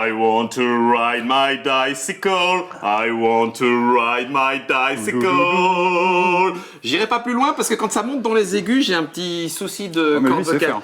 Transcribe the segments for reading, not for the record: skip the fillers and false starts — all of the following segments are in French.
I want to ride my bicycle. I want to ride my bicycle. J'irai pas plus loin parce que quand ça monte dans les aigus, j'ai un petit souci de corde vocale.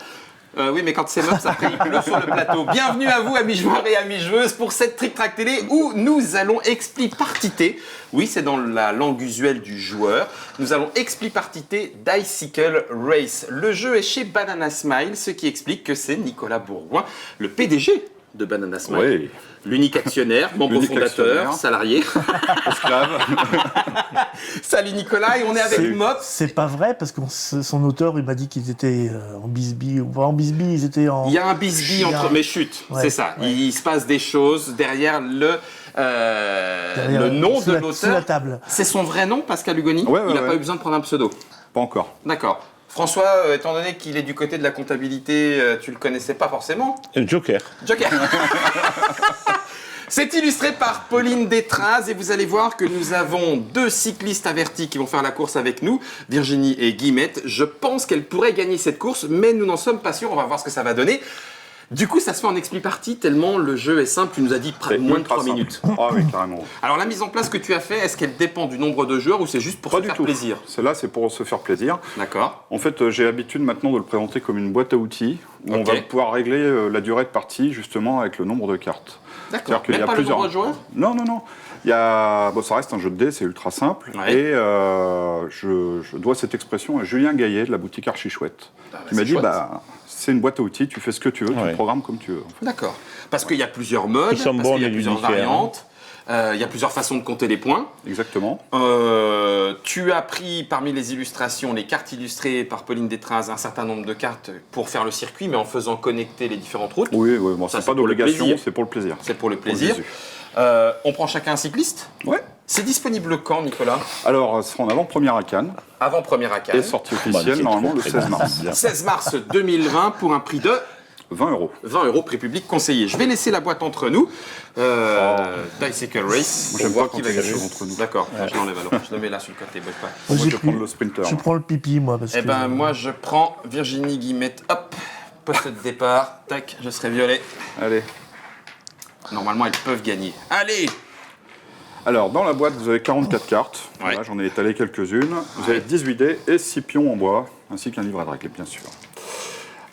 Oui, mais quand c'est Mops, après il pleut sur le plateau. Bienvenue à vous, amis joueurs et amis joueuses, pour cette Trick Track Télé où nous allons explipartiter. Oui, c'est dans la langue usuelle du joueur. Nous allons explipartiter Dicycle Race. Le jeu est chez Banana Smile, ce qui explique que c'est Nicolas Bourgoin, le PDG de Banana Smile. Oui. L'unique actionnaire, membre fondateur, salarié. Esclave. Salut Nicolas, et on est avec Mops. C'est pas vrai, parce que son auteur, il m'a dit qu'ils étaient en bisbille. Ou pas en bisbille, ils étaient en... Il y a un bisbille entre... Mais chut, ouais, c'est ça. Ouais. Il se passe des choses derrière le nom de l'auteur. Sous la table. C'est son vrai nom, Pascal Hugoni? Il n'a pas eu besoin de prendre un pseudo? Pas encore. D'accord. François, étant donné qu'il est du côté de la comptabilité, tu le connaissais pas forcément? Joker. Joker. C'est illustré par Pauline Détraz et vous allez voir que nous avons deux cyclistes avertis qui vont faire la course avec nous, Virginie et Guillemette. Je pense qu'elles pourraient gagner cette course, mais nous n'en sommes pas sûrs, on va voir ce que ça va donner. Du coup, ça se fait en expli-partie tellement le jeu est simple, tu nous as dit moins de 3 minutes. Ah oui, carrément. Alors la mise en place que tu as fait, est-ce qu'elle dépend du nombre de joueurs ou c'est juste pour se faire plaisir? Celle-là, c'est pour se faire plaisir. D'accord. En fait, j'ai l'habitude maintenant de le présenter comme une boîte à outils où on va pouvoir régler la durée de partie justement avec le nombre de cartes. D'accord. Même pas le nombre de joueurs? Non. Il y a... ça reste un jeu de dés, c'est ultra simple. Ouais. Et je dois cette expression à Julien Gaillet de la boutique Archichouette, qui m'a dit c'est une boîte à outils, tu fais ce que tu veux, tu le programmes comme tu veux. En fait. D'accord. Parce qu'il y a plusieurs modes, parce qu'il y a plusieurs variantes, il y a plusieurs façons de compter les points. Exactement. Tu as pris parmi les illustrations, les cartes illustrées par Pauline Détraz, un certain nombre de cartes pour faire le circuit, mais en faisant connecter les différentes routes. Oui, bon, ça, c'est pas d'obligation, c'est pour le plaisir. C'est pour le plaisir. On prend chacun un cycliste? Ouais. C'est disponible quand, Nicolas? Alors, ce sera en avant-première à Cannes. Avant-première à Cannes. Et sortie officielle, normalement, le 16 mars. 16 mars 2020 pour un prix de 20 €. 20 €, prix public conseillé. Je vais laisser la boîte entre nous. Bicycle Race. Moi, j'aime pas quand il y a des choses entre nous. D'accord, je l'enlève alors. Je le mets là sur le côté, bouge pas. Moi, je vais prendre le sprinter. Je prends le pipi, moi. Parce que... moi, je prends Virginie Guillemette. Hop, poste de départ. Tac, je serai violet. Allez. Normalement, elles peuvent gagner. Allez! Alors, dans la boîte, vous avez 44 cartes. Ouais. Voilà, j'en ai étalé quelques-unes. Vous avez 18 dés et 6 pions en bois, ainsi qu'un livret de règles, bien sûr.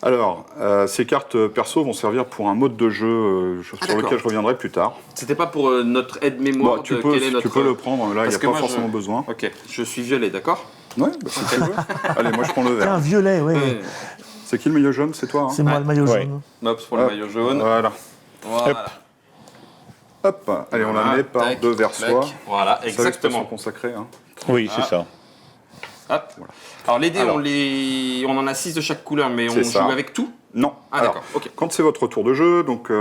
Alors, ces cartes perso vont servir pour un mode de jeu sur lequel je reviendrai plus tard. C'était pas pour notre aide-mémoire tu peux le prendre, là, il n'y a pas forcément besoin. Ok, je suis violet, d'accord? Ouais, si tu veux. Allez, moi je prends le vert. Un violet, oui. C'est qui le maillot jaune? C'est toi, hein? C'est moi le maillot jaune. Mops pour le maillot jaune. Voilà. Hop. Hop. Allez, on la met par deux vers soi. Voilà, exactement. C'est consacrée. Hein. Oui, c'est ça. Hop. Alors les dés, on en a 6 de chaque couleur, mais on joue avec tout? Non. Ah d'accord, ok. Quand c'est votre tour de jeu, donc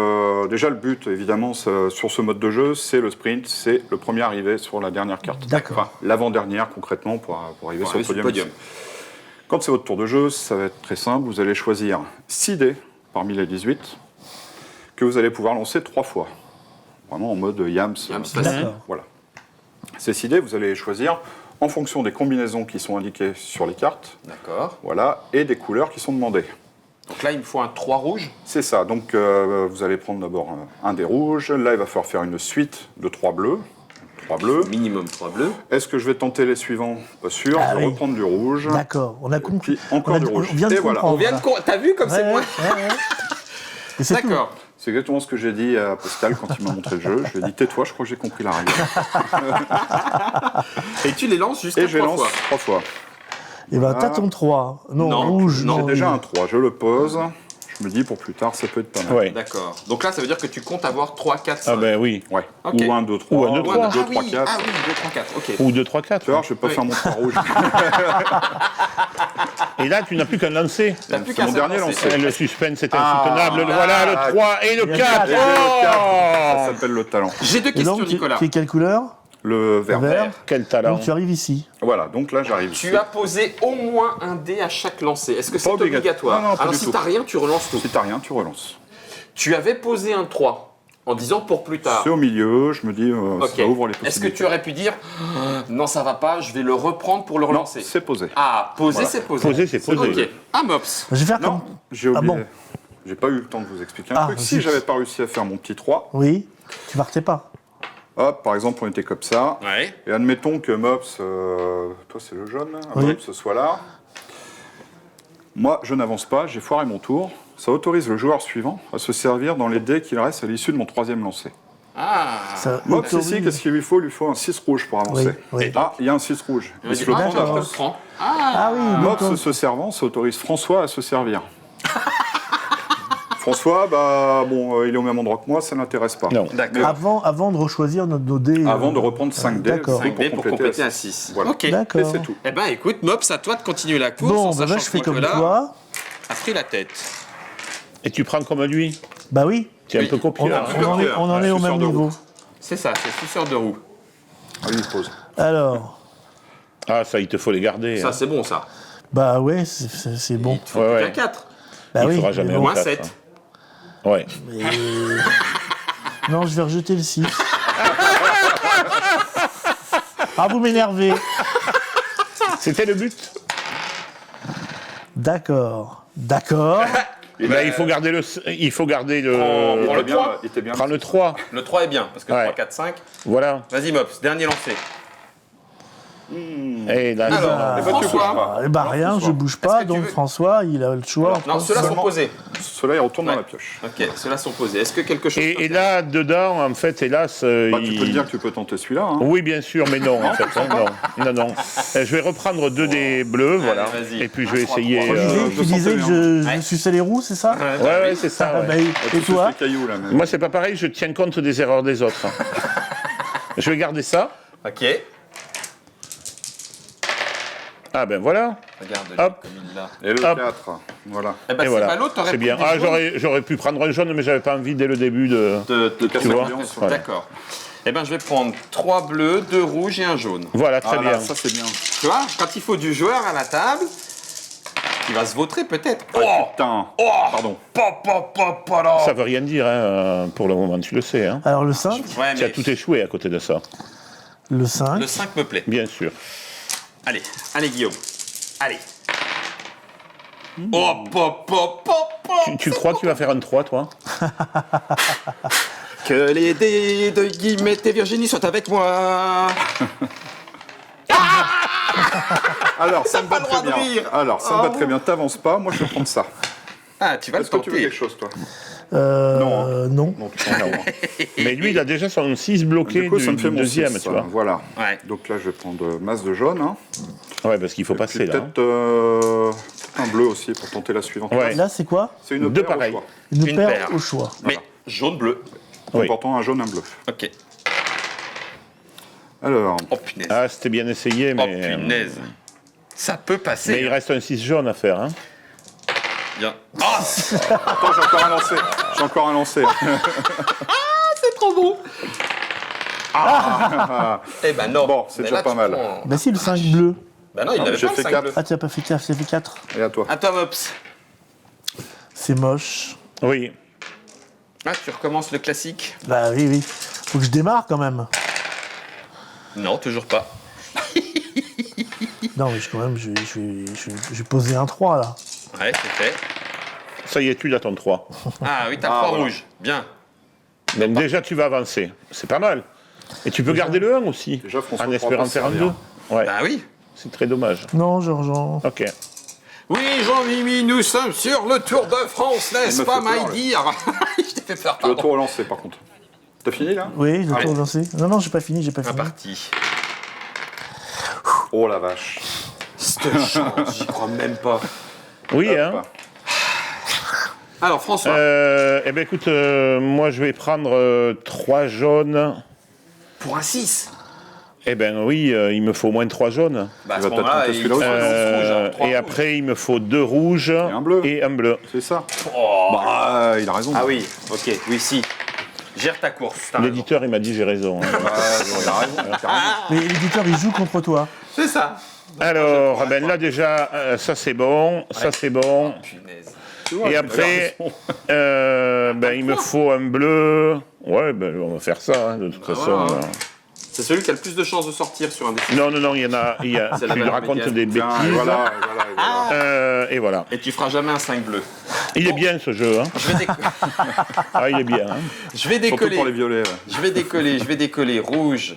déjà le but, évidemment, sur ce mode de jeu, c'est le sprint, c'est le premier arrivé sur la dernière carte. D'accord. Enfin, l'avant-dernière, concrètement, pour arriver sur le podium. Quand c'est votre tour de jeu, ça va être très simple, vous allez choisir 6 dés parmi les 18, que vous allez pouvoir lancer 3 fois. Vraiment en mode Yams. Voilà. Ces 6 dés, vous allez les choisir en fonction des combinaisons qui sont indiquées sur les cartes. D'accord. Voilà, et des couleurs qui sont demandées. Donc là, il me faut un 3 rouge. C'est ça. Donc vous allez prendre d'abord un dé rouge. Là, il va falloir faire une suite de 3 bleus. 3 bleus. Minimum 3 bleus. Est-ce que je vais tenter les suivants? Pas sûr. Je vais reprendre du rouge. D'accord. On a compris. Encore du rouge. On vient de comprendre. T'as vu comme c'est moi? D'accord. C'est exactement ce que j'ai dit à Pascal quand il m'a montré le jeu. Je lui ai dit tais-toi, je crois que j'ai compris la règle. Et tu les lances jusqu'à 3 fois. Et je les lance 3 fois. Et ben t'as ton 3. Non, rouge. J'ai déjà un 3. Je le pose. Je me dis pour plus tard, ça peut être pas mal. Ouais. D'accord. Donc là, ça veut dire que tu comptes avoir 3, 4, 5. Ah ben oui. Ouais. Okay. Ou 1, 2, 3. Ou 1, 2, 3. 2, 3, 4. Ah oui, 2, 3, 4. Ok. Ou 2, 3, 4. Tu vois, je vais pas faire mon 3 rouge. Et là, tu n'as plus qu'à lancer. C'est mon dernier lancé. Le suspense est insoutenable. Voilà, le 3 et le 4. Ça s'appelle le talent. J'ai deux questions, Nicolas. Tu es quelle couleur? Le vert. Quel talent. Donc tu arrives ici. Voilà, donc là j'arrive ici. Tu as posé au moins un dé à chaque lancer. Est-ce que c'est obligatoire? Non, alors si t'as rien, tu relances tout. Si t'as rien, tu relances. Tu avais posé un 3 en disant pour plus tard. C'est au milieu, je me dis, ça ouvre les possibilités. Est-ce que tu aurais pu dire non, ça va pas, je vais le reprendre pour le relancer? Non, c'est posé. Ah, poser, Voilà. c'est posé. Poser, c'est posé. Ok. Ah, Mops. Je vais faire Non, comme... j'ai oublié. j'ai pas eu le temps de vous expliquer un Ah, truc. zut. Si j'avais pas réussi à faire mon petit 3, Oui, tu partais pas. hop, par exemple, on était comme ça. Ouais. Et admettons que Mops, toi c'est le jaune, là, Oui. Mops soit là. Moi, je n'avance pas, j'ai foiré mon tour. Ça autorise le joueur suivant à se servir dans les dés qu'il reste à l'issue de mon 3e lancer. Ah. Ça Mops, autorise- ici, qu'est-ce qu'il lui faut? Il lui faut un 6 rouge pour avancer. Oui, oui. Ah, il y a un 6 rouge. Il Il se le prend d'accord. d'avance. je le prends. Ah oui, Mops donc, se servant, ça autorise François à se servir. François, bah bon, il est au même endroit que moi, ça n'intéresse pas. Non. D'accord. avant de rechoisir nos dés. Avant de reprendre 5 dés, D'accord. 5 dés pour compléter à à 6. 6. Voilà. Ok. Et D'accord. c'est tout. Eh ben écoute, Mops, à toi de continuer la course Bon, en bah, sachant je fais que comme Nicolas toi. a pris la tête. Et tu prends comme lui. Bah oui, Tu es Oui. un peu copieux. on, hein. on en est au suceur même de niveau. roue. C'est ça, c'est suceur de roue. Ah, il pose. Alors, Ah, ça, il te faut les garder. Ça, hein. c'est bon, ça. bah ouais, c'est bon. Il te faut Ouais, plus ouais. qu'un 4. Bah Il oui, fera mais jamais bon. un Moins 4, 7. hein. Ouais. Mais- Non, je vais rejeter le 6. Ah, vous m'énervez. C'était le but. D'accord. D'accord. Là, il faut garder le. Il faut garder le. Prends le bien, 3. il était bien. Prends le 3. Le 3 est bien, parce que Ouais. 3, 4, 5. Voilà. Vas-y, Mops, dernier lancé. Et là, Alors, Eh ben, tu bouges François. pas. Eh bah rien, je bouge pas, que tu donc veux- François, il a le choix. Non, entre- ceux-là sont posés. Ceux-là, ils retournent Ouais. dans la pioche. Ok, ceux-là sont posés. Est-ce que quelque chose. et là, dedans, en fait, hélas. Bah, tu peux te dire que tu peux tenter celui-là. Hein. Oui, bien sûr, mais non, en fait. hein, non, non, non. Je vais reprendre 2 des bleus, voilà. vas-y. Et puis je vais Un, trois, essayer. trois. Tu je disais que sentais je Ouais. suçais les roues, c'est ça Ouais, ouais, c'est ça. Ah, ouais. bah, Ah, et tu toi suces les cailloux, là, mais... Moi, c'est pas pareil, je tiens compte des erreurs des autres. Je vais garder ça. Ok. Ah ben voilà. Regarde Hop. comme il l'a. Et le Hop. 4, voilà. Eh ben, Et c'est voilà. pas l'autre, t'aurais C'est pris bien. des Ah, jaunes j'aurais pu prendre un jaune, mais j'avais pas envie dès le début de. de casser vois l'ambiance, Voilà. D'accord. Eh ben, je vais prendre 3 bleus, 2 rouges et un jaune. Voilà, très Ah, là, bien. ça, c'est bien. Tu vois, quand il faut du joueur à la table, il va se vautrer peut-être. Ah, putain. Pardon. Ça veut rien dire, hein, pour le moment, tu le sais. Hein. Alors le 5, Ouais, Tu as mais tout échoué à côté de ça, le 5, le 5 me plaît. bien sûr. Allez, allez Guillaume. Allez. Oh, pop, pop, pop, pop. Tu crois que tu vas faire un 3, toi? Que les dés de Guillemette et Virginie soient avec moi. Alors, ça me pas va le très droit de bien. rire. Alors, ça me va très bien. T'avances pas, moi, je vais prendre ça. Ah, tu vas le Est-ce que tu veux tenter. quelque chose, toi non. Non, tu t'en vas. Mais lui, il a déjà son 6 bloqué Du coup, ça me du fait mon deuxième, 6, tu vois. Voilà. Ouais. Donc là, je vais prendre masse de jaune. Hein. Ouais, parce qu'il faut Et puis passer, là. hein. peut-être un bleu aussi pour tenter la suivante. Ouais. Là, c'est quoi C'est une Deux paire au pareils. choix, Une Une paire paire. au choix. Mais jaune-bleu. Oui. comportant un jaune, un bleu. Ok. Alors, Oh punaise. Ah, c'était bien essayé, Oh mais... punaise. Ça peut passer. Mais il reste un 6 jaune à faire, hein. Bien. Ah, attends, j'ai encore un lancé. J'ai encore un lancé. c'est trop beau. Eh ben non. Bon, c'est Mais déjà là, pas tu mal. prends- Bah si, le 5 bleu. Ben non, il n'avait j'ai pas le fait 5 quatre. bleu. Ah, tu n'as pas fait 4, tu as fait 4. Et à toi. À toi, Mops. C'est moche. Oui. Ah, tu recommences le classique? Bah oui, oui. Faut que je démarre quand même. Non, toujours pas. Non, mais quand même, je vais poser un 3 là. Ouais, c'est fait. Ça y est, tu as ton 3. Ah oui, t'as Ah, 3 voilà. rouges. Bien. Donc déjà, tu vas avancer. C'est pas mal. Et tu peux garder le 1 aussi, Déjà, François en pourra espérant pas se faire un 2. servir. Ouais, Bah oui. c'est très dommage. Non, Jean. Ok. Oui, Jean-Mimi, nous sommes sur le Tour de France, n'est-ce me pas, fait peur, là. my dear? Je t'ai fait peur, Tu vas pardon. tout relancer, par contre. T'as fini, là Oui, le Ouais. tour lancé. Non, j'ai pas fini, j'ai pas C'est fini. parti. Oh, la vache. Cette chance, j'y crois même pas. Oui, Hop. hein. Alors, François. Eh ben écoute, moi je vais prendre 3 jaunes. Pour un 6. Eh ben oui, il me faut au moins 3 jaunes. Bah, à Tu ce vas peut-être moment-là, tenter il celui-là faut aussi. un rouge, hein, 3 Et rouges. après, il me faut 2 rouges un bleu. et un bleu. C'est ça. Oh. Bah, il a raison. Ah oui, ok, oui, si. Gère ta course. t'as raison. L'éditeur, il m'a dit j'ai raison. hein. Ouais, il a raison. Il a raison. Mais l'éditeur, il joue contre toi. C'est ça. Alors, ben là déjà, ça c'est bon, ça c'est bon. Punaise. Tu vois, Et il a après, raison. ben, il me faut un bleu. Ouais, ben on va faire ça, hein, de toute façon. voilà. euh. C'est celui qui a le plus de chances de sortir sur un défi. Non, il y en a. C'est la Tu valeur racontes médiane. des Tiens, bêtises. et voilà. Et voilà. Et tu feras jamais un 5 bleu. Il est bien ce jeu, hein. Ah, il est bien, hein. Je vais Surtout décoller. pour les violets. Ouais. Je vais décoller. Rouge.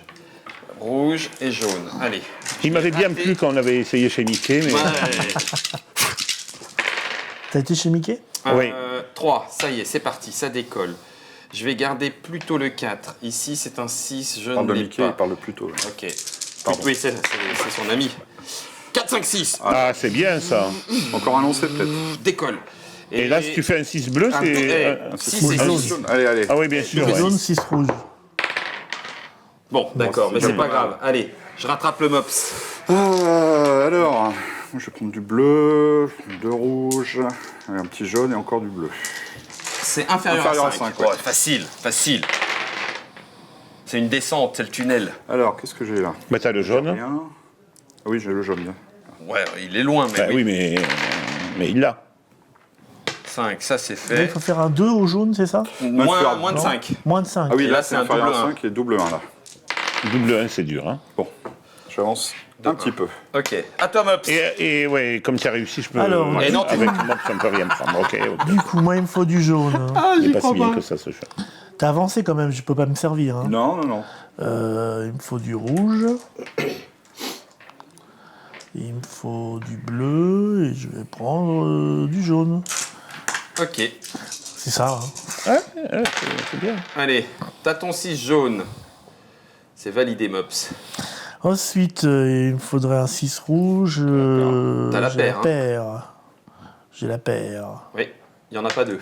Rouge et jaune. Allez. Il m'avait bien raté. plu quand on avait essayé chez Mickey, mais... Ouais. T'as été chez Mickey? Oui. 3, ça y est, c'est parti, ça décolle. Je vais garder plutôt le 4. Ici, c'est un 6, je Il parle ne de l'ai Mickey, pas. il parle plutôt. Ouais. Ok. Pardon. Oui, c'est son ami. 4, 5, 6. Ah, c'est bien, ça. Encore un lancé peut-être. Décolle. Et là, si tu fais un 6 bleu, Un c'est... bleu, Un Si, six c'est rouge. jaune. Allez, allez. Ah oui, bien sûr. ouais. Jaune, 6 rouge. Bon, d'accord, c'est mais c'est bien. pas grave. Allez, je rattrape le mops. Alors, moi, je vais prendre du bleu, deux rouges, un petit jaune et encore du bleu. C'est inférieur Inférieur à à 5. cinq, ouais. Facile, facile. C'est une descente, c'est le tunnel. Alors, qu'est-ce que j'ai là? Bah, t'as le jaune. Rien. Ah oui, j'ai le jaune. Bien. Ouais, il est loin, mais Bah, oui, mais il l'a. 5, ça c'est Là, fait. il faut faire un 2 au jaune, c'est ça? Moins de Non. 5. Moins de 5. Ah oui, Et là, là, c'est c'est un inférieur double à un. 5 et double 1 là. Double 1, c'est dur, hein. Bon, j'avance un petit peu. Ok, à toi mops. Et ouais, comme tu as réussi, je peux... Alors, moi, et non, avec moi, on peut rien prendre. Ok. Du coup, moi, il me faut du jaune. Il n'est pas si bien que ça, ce jeu. T'as avancé quand même, je peux pas me servir. Hein. Non, non, non. Il me faut du rouge. Il me faut du bleu et je vais prendre du jaune. Ok, C'est ça. Hein. C'est bien. allez, t'as ton 6 jaune. C'est validé mops. Ensuite, il me faudrait un 6 rouge. T'as la j'ai paire, la hein. paire. J'ai la paire. Oui, il n'y en a pas deux.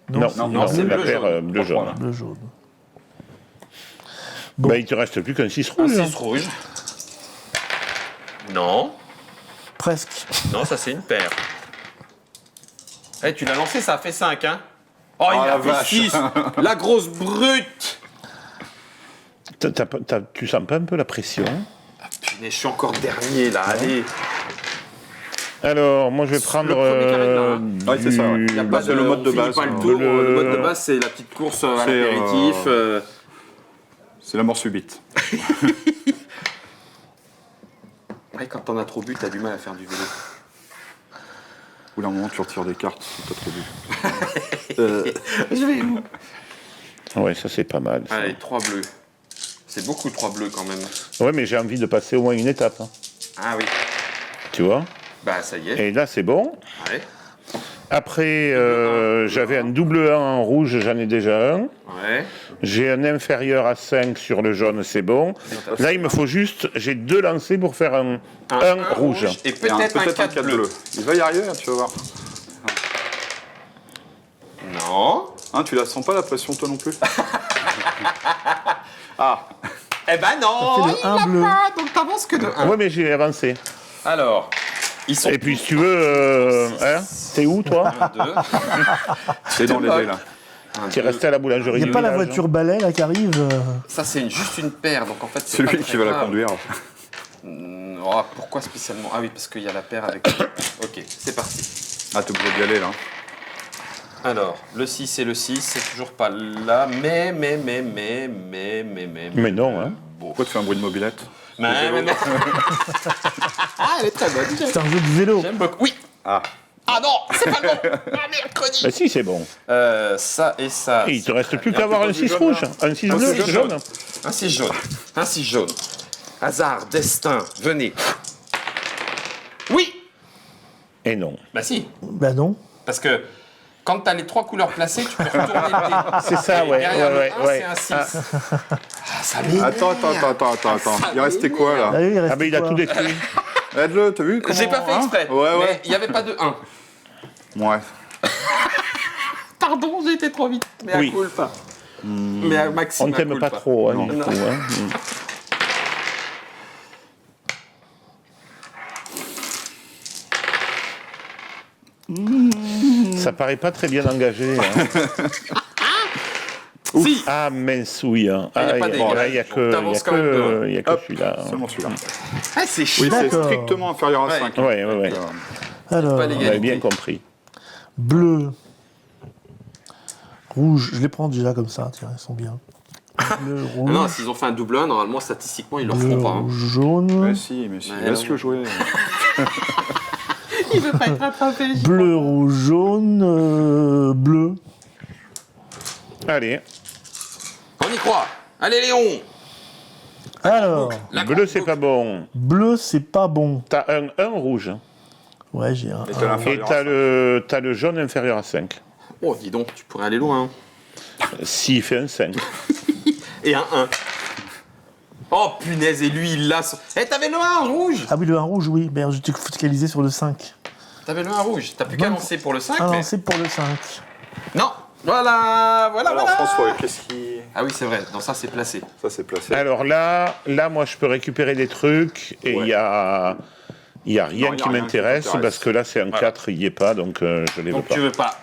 Non, c'est non, c'est c'est la bleu paire jaune. bleu-jaune. le jaune. Bon. Bah, il te reste plus qu'un 6 Un rouge. 6 rouge. Non, Presque. non, ça c'est une paire. Eh, tu l'as lancé, ça a fait 5, hein. Oh, il la a fait vache. 6. La grosse brute. Tu sens pas un peu la pression? Punaise, je suis encore dernier, là, allez. Alors, moi, je vais prendre... le premier carré de là, hein. Ouais, c'est ça, ouais. Il y a Bah, pas c'est le mode de on finit base, pas le hein. tour. Le- Le mode de base, c'est la petite course à C'est, l'apéritif. C'est la mort subite. Ouais, quand t'en as trop bu, t'as du mal à faire du vélo. Au bout d'un moment, tu retires des cartes si t'as trop bu. Je vais où? Ouais, ça, c'est pas mal. ça. Allez, 3 bleus. C'est beaucoup 3 bleus quand même. Ouais, mais j'ai envie de passer au moins une étape. Hein. Ah oui. Tu vois? Bah ça y est. Et là, c'est bon. Ouais. Après, j'avais un double 1 en rouge, j'en ai déjà un. Ouais. J'ai un inférieur à 5 sur le jaune, c'est bon. Là, il me faut juste... J'ai 2 lancers pour faire un rouge. Et Et peut-être un 4 bleu. Il va y arriver, hein, tu vas voir. Non. Hein, tu la sens pas la pression toi non plus? Ah, Eh ben non. Ça fait le il un l'a bleu. pas, donc t'avances que de 1. Ouais, mais j'ai avancé. Alors, ils sont Et puis, si tu veux... hein, t'es où, toi? 1, 2. c'est dans les dés là. Tu es resté à la boulangerie Il n'y du a pas la village, voiture balai là qui arrive. Ça c'est juste une paire, donc en fait c'est C'est pas lui très qui va la grave. conduire. Oh, pourquoi spécialement? Ah oui, parce qu'il y a la paire avec... Ok, c'est parti. Ah, t'es obligé d'y aller là. Alors, le 6 et le 6, c'est toujours pas là, mais... Mais non, hein. Bon. Pourquoi tu fais un bruit de mobilette? Mais... Ah, elle est très bonne. C'est un jeu de vélo. J'aime beaucoup. Oui. Ah, Ah non, c'est pas le bon. Ah, mercredi. Bah si, c'est bon. Ça et ça. Et il te reste plus bien. qu'à avoir un du 6 jaune, rouge. là. Un 6 Un bleu, six jaune. Un 6 jaune. Un 6 jaune. Hasard, destin, venez. Oui. Et non. Bah si. Bah non. Parce que quand t'as les 3 couleurs placées, tu peux retourner le dé. C'est ça, Et ouais, derrière ouais, le 1, ouais. c'est un 6. Ah, ça m'énerve. attends. Il restait quoi là? Ah oui, il reste Ah ben il a quoi tout détruit. Aide-le, t'as vu comment... J'ai pas fait hein? exprès. Ouais, ouais. Mais il n'y avait pas de 1. Ouais. Pardon, j'ai été trop vite. Mais Oui. à culpa. Mais à Maxime. On ne t'aime pas trop, hein, du Non. coup. Hein. Ça paraît pas très bien engagé. Hein. Si. Ah mince, oui. Hein. Il y a Ah, pas il y d'égal. a que T'avances quand même deux. il y a que Hop, celui-là. hein. seulement celui-là. Ah, c'est Oui, chiant. c'est D'accord. strictement inférieur à Ouais. 5. Ouais, ouais, ouais. Alors, pas On l'égalité. avait bien compris. bleu. Rouge, je les prends déjà comme ça, tiens, ils sont bien. Bleu, rouge, Non, s'ils ont fait un double 1, normalement, statistiquement, ils le bleu, feront pas. Hein. rouge, jaune. Mais si, Ouais, laisse-le non. jouer. Il veut pas être rattrapé. Bleu, rouge, jaune, bleu. Allez. On y croit. Allez, Léon. Alors, Bleu, c'est pas bon. bleu, c'est pas bon. T'as un rouge. Ouais, j'ai un. Et t'as Et l'inférieur à t'as le jaune inférieur à 5. Oh, dis donc, tu pourrais aller loin. S'il fait un 5. Et un 1. Oh, punaise, et lui, il l'a. Eh, t'avais le 1 rouge. Ah oui, le 1 rouge, oui. Merde, j'étais focalisé sur le 5. T'avais le 1 rouge. T'as plus qu'à lancer pour le 5. Ah mais... non, c'est pour le 5. Non. Voilà. Alors François, qu'est-ce qui... Ah oui, c'est vrai. Dans ça, c'est placé. Ça c'est placé. Alors là, moi, je peux récupérer des trucs et il y a rien qui m'intéresse parce que là, c'est un 4, il n'y est pas, donc je les veux Donc pas. tu veux pas.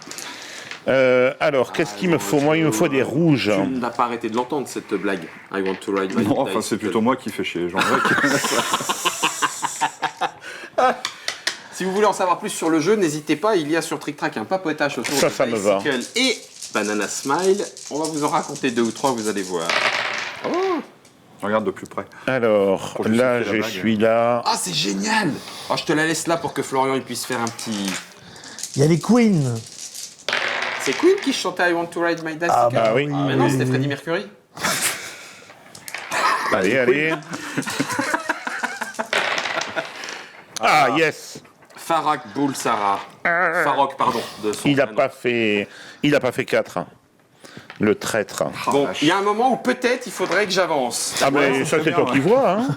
Alors, qu'est-ce qu'il me faut? Moi, il me faut des rouges. Tu n'as pas arrêté de l'entendre, cette blague. I want to ride my Non, dice. enfin c'est plutôt moi qui fais chier Jean-Jacques. Si vous voulez en savoir plus sur le jeu, n'hésitez pas, il y a sur Trick Track un papotage autour Ça, de ça me va. Bicycle et Banana Smile. On va vous en raconter 2 ou 3, vous allez voir. Oh. Regarde de plus près. Alors, Faut que je là, fasse la je blague. suis là. Ah, c'est génial. Oh, je te la laisse là pour que Florian il puisse faire un petit... Il y a les Queens. C'est Queen qui chantait I want to ride my dice. Ah, Ah oui. Mais non, c'était Freddie Mercury. Allez. Ah, yes. Farrak Boulsara. Farok, pardon. De son Il n'a prénom. pas fait 4. Le traître. Bon, il y a un moment où peut-être il faudrait que j'avance. Ah, mais ça, c'est toi qui vois, hein.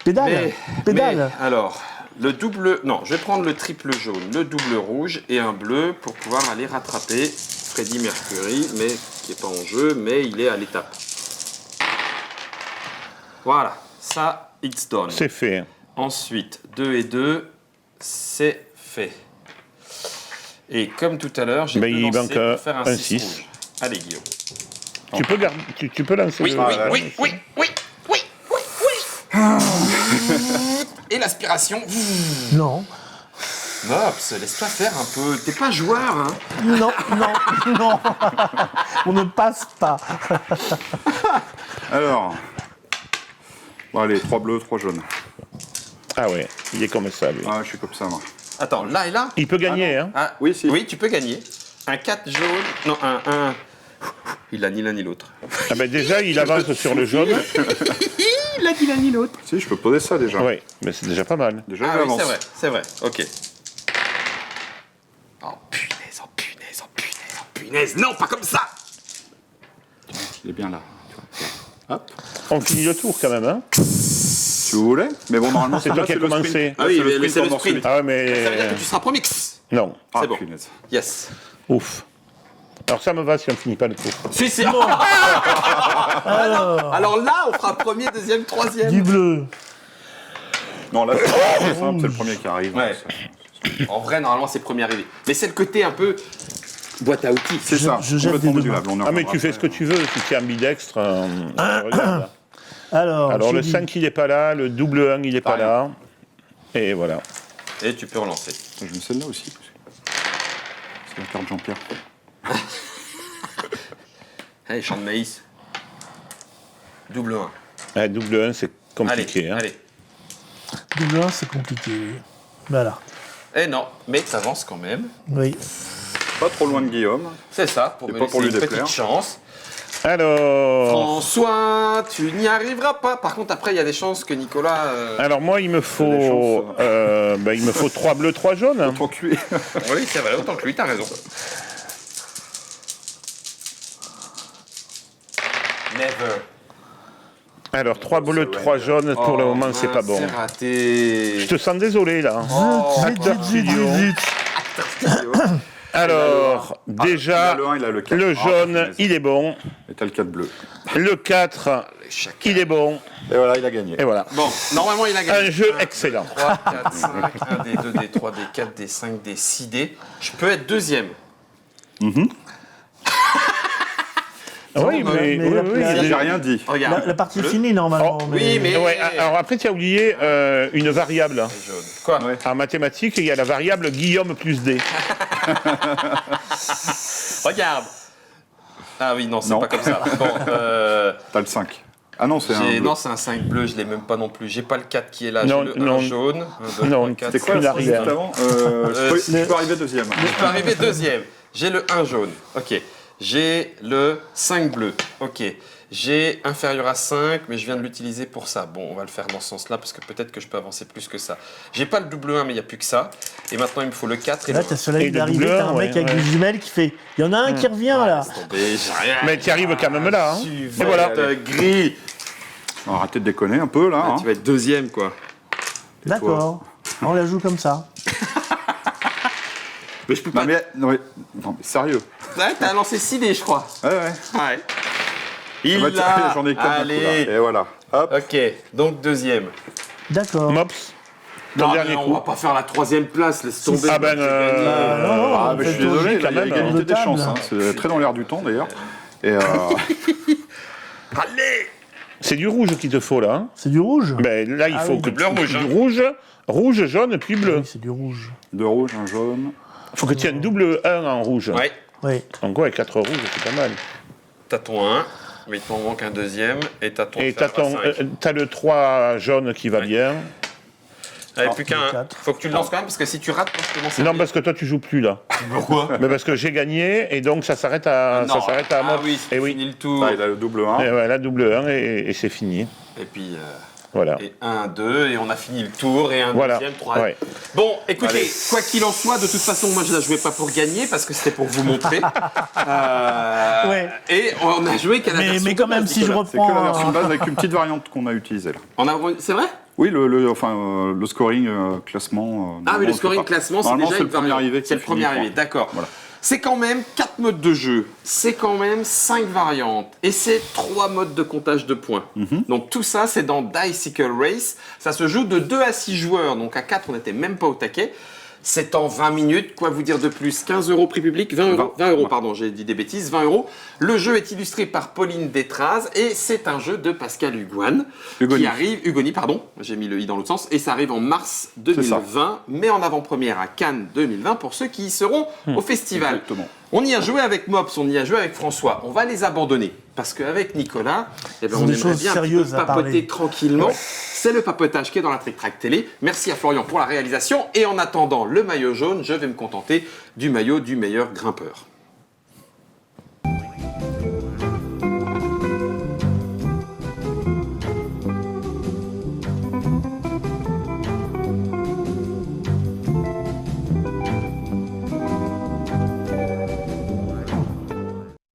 Pédale. Pédale. mais, alors, le double... Non, je vais prendre le triple jaune, le double rouge et un bleu pour pouvoir aller rattraper Freddie Mercury, mais qui n'est pas en jeu, mais il est à l'étape. Voilà, ça, it's done. C'est fait. Ensuite, 2 et 2, c'est fait. Et comme tout à l'heure, j'ai Mais deux il lancers manque pour faire un 6 6. rouge. Allez, Guillaume. Tu peux lancer Oui, le... oui. Et l'aspiration. Non. Mops, laisse-toi faire un peu. T'es pas joueur, hein. Non. On ne passe pas. Alors, bon, allez, 3 bleus, 3 jaunes. Ah ouais, il est comme ça, lui. Ah, je suis comme ça moi. Attends, là et là. Il peut gagner, hein. Ah, Oui, si. Oui, tu peux gagner. Un 4 jaune. Non, un. Il a ni l'un ni l'autre. Ah ben déjà, il avance sur le jaune. Il a ni l'un ni l'autre. Si, je peux poser ça déjà. Oui, mais c'est déjà pas mal. Déjà, Ah oui, j'avance. c'est vrai. Ok. Oh punaise. Non, pas comme ça. Il est bien là. Hop. On finit le tour quand même, hein. Si vous voulez. Mais bon, normalement, C'est toi là, qui as le commencé. sprint. Ah Là, oui, c'est mais c'est le pendant sprint. celui- Ah ouais, Ça veut dire mais... que tu seras premier. Non, Ah, C'est bon. punaise. Yes. ouf. Alors ça me va si on finit pas le tour. Si. Alors, Alors là, on fera premier, deuxième, troisième. du bleu. Non, là, c'est simple, c'est le premier qui arrive. Ouais. En vrai, normalement, c'est premier arrivé. Mais c'est le côté un peu boîte à outils. C'est ça, je jette complètement des deux modulable. On en Ah mais reviendra tu fais ce que après. tu veux, si tu es ambidextre, regarde. Alors Alors je le dis 5 il n'est pas là, le double 1 il n'est pas là. Et voilà. Et tu peux relancer. Je mets celle-là aussi. C'est la carte Jean-Pierre. Allez, champ de maïs. Double 1. Ah, double 1 c'est compliqué. Hein. Allez. double 1, c'est compliqué. Oui. Voilà. Eh non, mais t'avances quand même. Oui. Pas trop loin de Guillaume. C'est ça, pour C'est me pas laisser pour lui une petite déplaire. chance. Alors, François, tu n'y arriveras pas. Par contre, après, il y a des chances que Nicolas... alors moi il me faut, il me faut 3 bleus, 3 jaunes. Ton cul. Oui, c'est vrai, autant que lui, t'as raison. Never. Alors 3 bleus, 3 jaunes, pour le moment c'est pas bon. C'est raté. Je te sens désolé là. Zut. Alors, Il a déjà, le 1, il a le 4. le jaune, il est bon. Et t'as le 4 bleu. Le 4, il est bon. Et voilà, il a gagné. Et voilà. Bon, normalement, il a gagné. Un jeu excellent. 3, 4, 5, 1 des 2 des 3 des 4 des 5 des 6 des. Je peux être deuxième. Oui, mais la- la- J'ai rien dit. Regarde. La partie est Bleu. finie normalement. Oh, oui, mais... Ouais, alors après, tu as oublié une variable. Jaune. Quoi Ouais. En mathématiques, il y a la variable Guillaume plus D. Regarde. Ah oui, non, c'est Non. pas comme ça. Bon, T'as le 5. Ah non, c'est un bleu. Non, c'est un 5 bleu, je l'ai même pas non plus. J'ai pas le 4 qui est là, Non, j'ai le 1 jaune. C'était quoi la juste avant Je peux arriver deuxième. Je peux arriver deuxième. J'ai le 1 jaune. Ok. J'ai le 5 bleu. Ok. J'ai inférieur à 5, mais je viens de l'utiliser pour ça. Bon, on va le faire dans ce sens-là, parce que peut-être que je peux avancer plus que ça. J'ai pas le double 1, mais il n'y a plus que ça. Et maintenant, il me faut le 4 et Là, le 1. t'as celui qui est arrivé, t'as un mec avec des jumelles qui fait « Il y en a un qui revient, là !» Mais tu arrives quand même là. Hein. Tu Et voilà. gris. On va arrêter de déconner un peu, là. Tu vas être deuxième, quoi. D'accord. On la joue comme ça. Mais je peux pas... Non, mais sérieux. Ouais, t'as lancé 6 dés, je crois. Ouais. Il bah, l'a. J'en ai 4 Allez. Et voilà. Hop. Ok, donc deuxième. D'accord. Mops. Non, dernier on coup. va pas faire la 3e place, laisse tomber. Ah ben, non, Je suis désolé, quand il y a même. égalité des Table. chances. Hein. C'est très dans l'air du temps, d'ailleurs. Et Allez. C'est du rouge qu'il te faut là. Hein. C'est du rouge? Ben, là, il faut oui. que Bleu, rouge, du rouge, jaune, puis bleu. Oui, c'est du rouge. 2 rouges, un jaune. Il faut que tu aies un double 1 en rouge. Ouais, Oui. Donc ouais, 4 rouges, c'est pas mal. t'as ton 1, mais il t'en manque un deuxième, et t'as ton Et t'as inférieur à 5. t'as le 3 jaune qui va bien. Allez, plus qu'un. quatre. Faut que tu le lances quand même, parce que si tu rates, je commence à Non, dire. parce que toi, tu joues plus là. Pourquoi? Mais parce que j'ai gagné, et donc ça s'arrête à, Non. à Ah Mops. oui, Et c'est oui. fini le tour. Ah, il a le double 1. Et voilà, double 1, et c'est fini. Et puis, Voilà. et 1, 2, et on a fini le tour, et un Voilà. deuxième, 3. Ouais. Bon, écoutez, Allez. quoi qu'il en soit, de toute façon, moi je la jouais pas pour gagner, parce que c'était pour vous montrer. Ouais. Et on a joué qu'à la version Mais quand de même, base, si je Nicolas. C'est que la reprends. version de base avec une petite variante qu'on a utilisée là. C'est vrai? Oui, le scoring classement. Ah oui, le normalement, scoring c'est pas- classement, c'est normalement, déjà c'est une le premier variante. arrivé. qui C'est le premier finit, arrivé, quoi. d'accord. Voilà. C'est quand même 4 modes de jeu, c'est quand même 5 variantes, et c'est 3 modes de comptage de points. Donc tout ça, c'est dans Dicycle Race. Ça se joue de 2 à 6 joueurs, donc à 4, on n'était même pas au taquet. C'est en 20 minutes, quoi vous dire de plus? 15 € prix public, 20 euros, pardon, j'ai dit des bêtises, 20 €. Le jeu est illustré par Pauline Détraz et c'est un jeu de Pascal Hugoine. Qui arrive, Hugoni, pardon, j'ai mis le i dans l'autre sens, et ça arrive en mars 2020, mais en avant-première à Cannes 2020 pour ceux qui y seront au festival. Exactement. On y a joué avec Mops, on y a joué avec François. On va les abandonner parce qu'avec Nicolas, eh ben, Ils ont on des aimerait choses bien un petit peu sérieuses à papoter parler. tranquillement. C'est le papotage qui est dans la Trick Track Télé. Merci à Florian pour la réalisation. Et en attendant le maillot jaune, je vais me contenter du maillot du meilleur grimpeur.